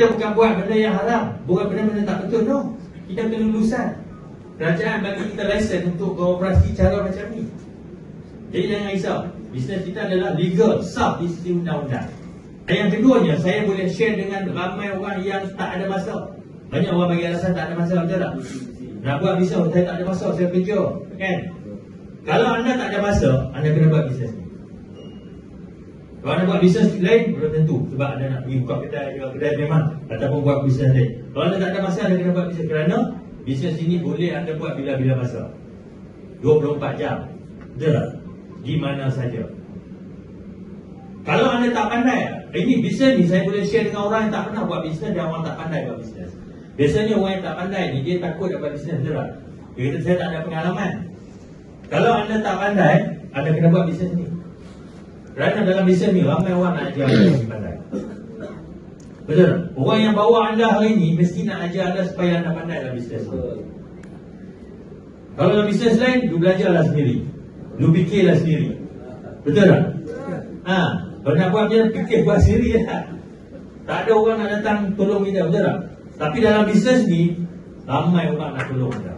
Kita bukan buat benda yang haram, buat benda-benda tak betul, no. Kita kena lulusan. Kerajaan bagi kita lesen untuk beroperasi cara macam ni. Jadi jangan risau, bisnes kita adalah legal, sah di sisi undang-undang. Yang keduanya, saya boleh share dengan ramai orang yang tak ada masa. Banyak orang bagi alasan tak ada masa, betul tak? Nak buat bisnes, saya tak ada masa, saya kerja, kan? Kalau anda tak ada masa, anda kena buat bisnes ni. Kalau anda buat bisnes lain, belum tentu. Sebab anda nak pergi buka kedai memang, ataupun buat bisnes lain. Kalau anda tak ada masa, anda kena buat bisnes. Kerana bisnes ini boleh anda buat bila-bila masa, 24 jam, betul tak? Di mana saja. Kalau anda tak pandai, ini bisnes ni saya boleh share dengan orang yang tak pernah buat bisnes dan orang tak pandai buat bisnes. Biasanya orang yang tak pandai ni, dia takut dapat bisnes, betul tak? Dia kata saya tak ada pengalaman. Kalau anda tak pandai, anda kena buat bisnes ni. Kerana dalam bisnes ni ramai orang nak ajar anda yang pandai. Betul tak? Orang yang bawa anda hari ni mesti nak ajar anda supaya anda pandai dalam bisnes ni. Kalau dalam bisnes lain, lu belajarlah sendiri, lu fikirlah sendiri. Betul tak? Kalau nak buat macam fikir buat sendiri lah. Tak ada orang nak datang tolong kita, betul tak? Tapi dalam bisnes ni, ramai orang nak tolong kita.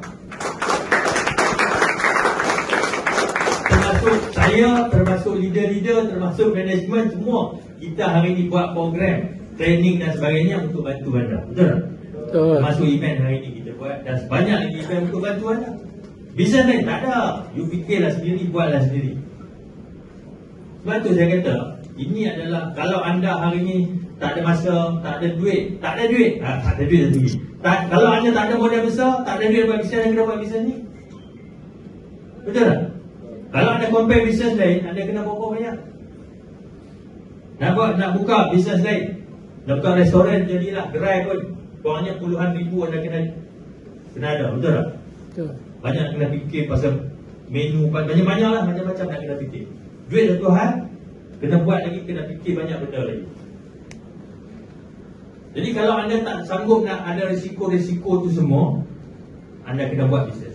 Termasuk saya, termasuk leader-leader, termasuk management, semua kita hari ni buat program, training dan sebagainya untuk bantu anda. Betul tak? Betul. Termasuk event hari ni kita buat, dan sebanyak lagi event untuk bantu anda. Bisnes lain tak ada. You fikirlah sendiri, buatlah sendiri. Sebab tu saya kata, ini adalah kalau anda hari ni tak ada masa, tak ada duit, tak ada duit sendiri. Kalau anda tak ada modal besar, tak ada duit buat bisnes, anda kena buat bisnes ni. Betul tak? Kalau anda compare bisnes lain, anda kena berapa banyak? Nak buka bisnes lain, nak buka restoran, jadilah gerai pun kurangnya puluhan ribu anda kena ada, betul tak? Betul. Banyak kena fikir pasal menu, banyak-banyak lah, macam-macam nak kena fikir. Duit satu hal, kena buat lagi, kena fikir banyak benda lagi. Jadi kalau anda tak sanggup nak ada risiko-risiko tu semua, anda kena buat bisnes.